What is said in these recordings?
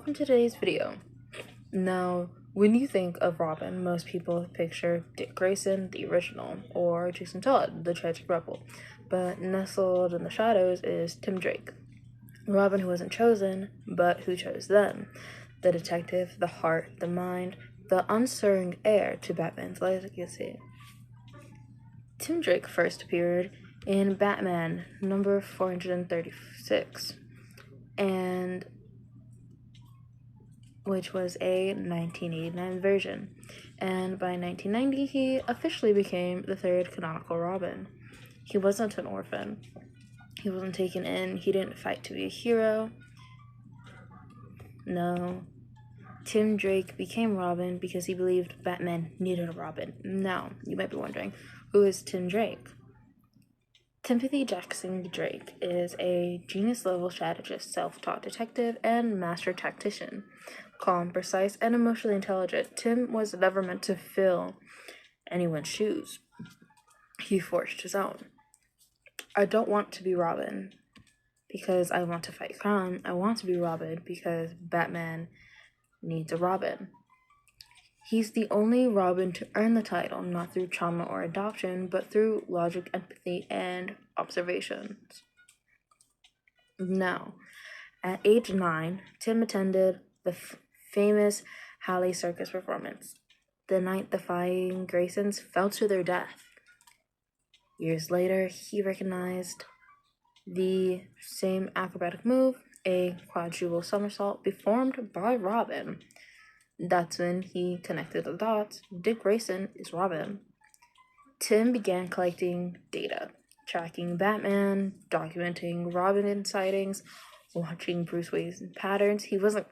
welcome to today's video. Now, when you think of Robin, most people picture Dick Grayson, the original, or Jason Todd, the tragic rebel. But nestled in the shadows is Tim Drake, Robin who wasn't chosen, but who chose them. The detective, the heart, the mind, the unswerving heir to Batman's legacy. Tim Drake first appeared in Batman number 436, and which was a 1989 version, and by 1990 he officially became the third canonical Robin. He wasn't an orphan. He wasn't taken in. He didn't fight to be a hero. No. Tim Drake became Robin because he believed Batman needed a Robin. Now, you might be wondering, who is Tim Drake? Timothy Jackson Drake is a genius-level strategist, self-taught detective, and master tactician. Calm, precise, and emotionally intelligent, Tim was never meant to fill anyone's shoes. He forged his own. I don't want to be Robin because I want to fight crime. I want to be Robin because Batman needs a Robin. He's the only Robin to earn the title, not through trauma or adoption, but through logic, empathy, and observations. Now, at age 9, Tim attended the famous Halle Circus performance. The night the Flying Graysons fell to their death. Years later, he recognized the same acrobatic move, a quadruple somersault, performed by Robin. That's when he connected the dots. Dick Grayson is Robin. Tim began collecting data, tracking Batman, documenting Robin sightings, watching Bruce Wayne's patterns. He wasn't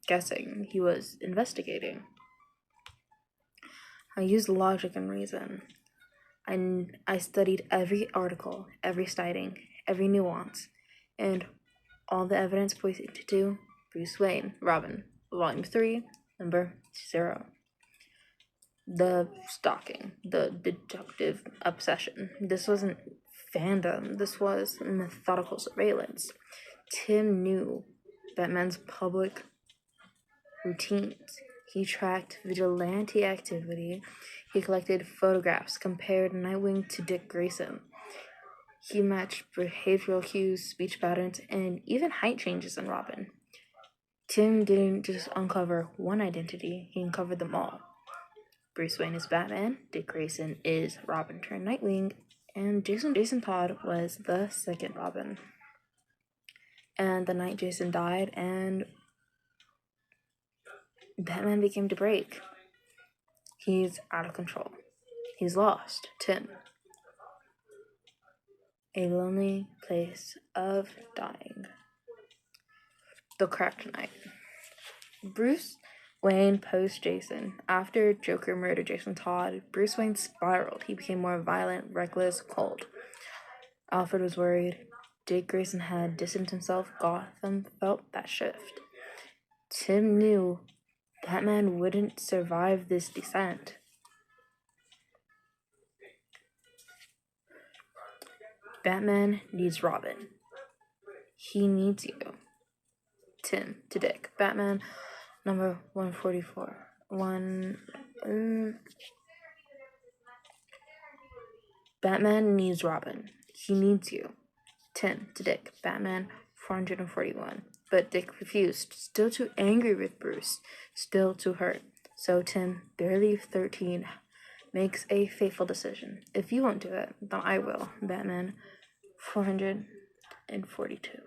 guessing, he was investigating. I used logic and reason. I studied every article, every sighting, every nuance, and all the evidence pointed to Bruce Wayne, Robin, Volume 3, Number 0. The stalking, the deductive obsession. This wasn't fandom, this was methodical surveillance. Tim knew Batman's public routines. He tracked vigilante activity. He collected photographs, compared Nightwing to Dick Grayson. He matched behavioral cues, speech patterns, and even height changes in Robin. Tim didn't just uncover one identity, he uncovered them all. Bruce Wayne is Batman, Dick Grayson is Robin turned Nightwing, and Jason Todd was the second Robin. And the night Jason died, and Batman began to break. He's out of control. He's lost. Tim. A lonely place of dying. The Cracked Night. Bruce Wayne post Jason. After Joker murdered Jason Todd, Bruce Wayne spiraled. He became more violent, reckless, cold. Alfred was worried. Dick Grayson had distanced himself. Gotham felt that shift. Tim knew Batman wouldn't survive this descent. Batman needs Robin. He needs you. Tim to Dick. Batman number 144. Batman needs Robin. He needs you. Tim to Dick. Batman 441. But Dick refused, still too angry with Bruce, still too hurt. So Tim, barely 13, makes a fateful decision. If you won't do it, then I will. Batman 442.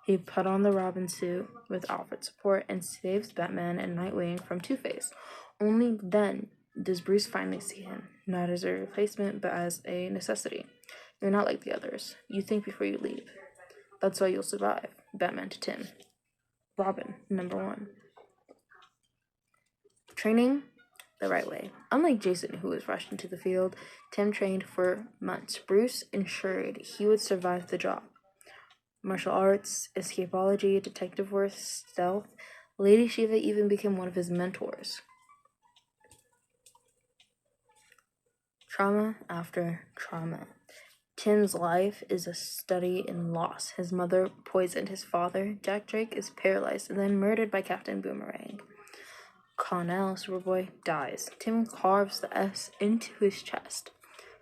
He put on the Robin suit with Alfred's support and saves Batman and Nightwing from Two-Face. Only then does Bruce finally see him, not as a replacement, but as a necessity. You're not like the others. You think before you leave. That's why you'll survive. Batman to Tim. Robin, number 1. Training the right way. Unlike Jason, who was rushed into the field, Tim trained for months. Bruce ensured he would survive the job. Martial arts, escapology, detective work, stealth. Lady Shiva even became one of his mentors. Trauma after trauma. Tim's life is a study in loss. His mother poisoned his father. Jack Drake is paralyzed and then murdered by Captain Boomerang. Connell, Superboy, dies. Tim carves the S into his chest.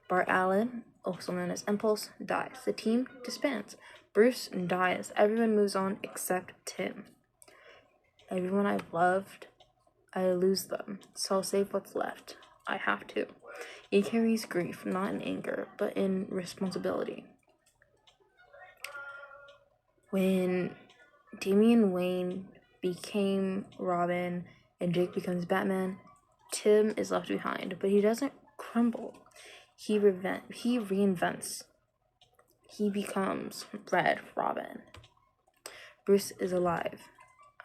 Bart Allen, also known as Impulse, dies. The team disbands. Bruce dies. Everyone moves on except Tim. Everyone I've loved, I lose them, so I'll save what's left. I have to. He carries grief, not in anger, but in responsibility. When Damian Wayne became Robin and Jake becomes Batman, Tim is left behind, but he doesn't crumble. He reinvents. He becomes Red Robin. Bruce is alive.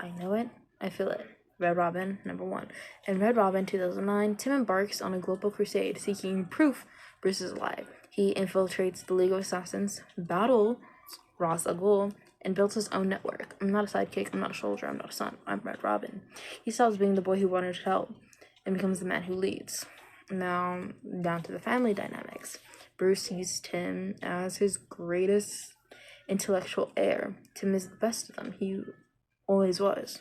I know it. I feel it. Red Robin, #1. In Red Robin 2009, Tim embarks on a global crusade seeking proof Bruce is alive. He infiltrates the League of Assassins, battles Ra's al Ghul, and builds his own network. I'm not a sidekick, I'm not a soldier, I'm not a son, I'm Red Robin. He stops being the boy who wanted to help and becomes the man who leads. Now, down to the family dynamics. Bruce sees Tim as his greatest intellectual heir. Tim is the best of them. He always was.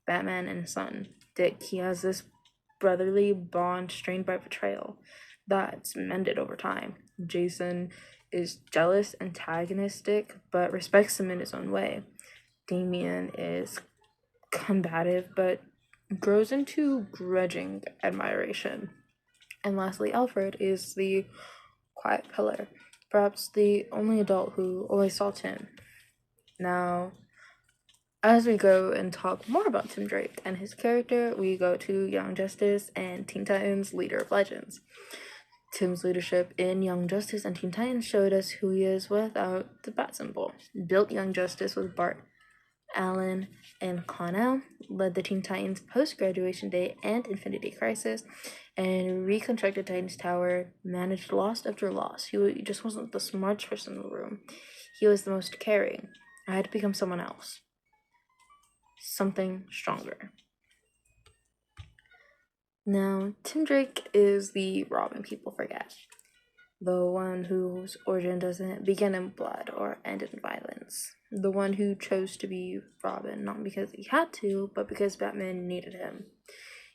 Batman and his son, Dick, he has this brotherly bond strained by betrayal that's mended over time. Jason is jealous, antagonistic, but respects him in his own way. Damian is combative, but grows into grudging admiration. And lastly, Alfred is the quiet pillar, perhaps the only adult who always saw Tim. Now, as we go and talk more about Tim Drake and his character, we go to Young Justice and Teen Titans Leader of Legends. Tim's leadership in Young Justice and Teen Titans showed us who he is without the bat symbol. Built Young Justice with Bart Allen and Connell, led the Teen Titans post-graduation day and Infinity Crisis, and reconstructed Titans Tower, managed loss after loss. He just wasn't the smartest person in the room. He was the most caring. I had to become someone else. Something stronger. Now, Tim Drake is the Robin people forget. The one whose origin doesn't begin in blood or end in violence. The one who chose to be Robin, not because he had to, but because Batman needed him.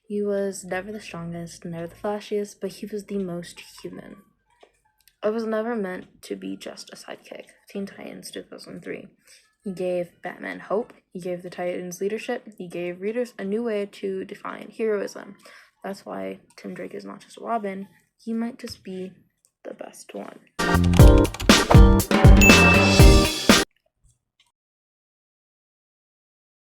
He was never the strongest, never the flashiest, but he was the most human. It was never meant to be just a sidekick. Teen Titans 2003. He gave Batman hope, he gave the Titans leadership, he gave readers a new way to define heroism. That's why Tim Drake is not just a Robin, he might just be the best one.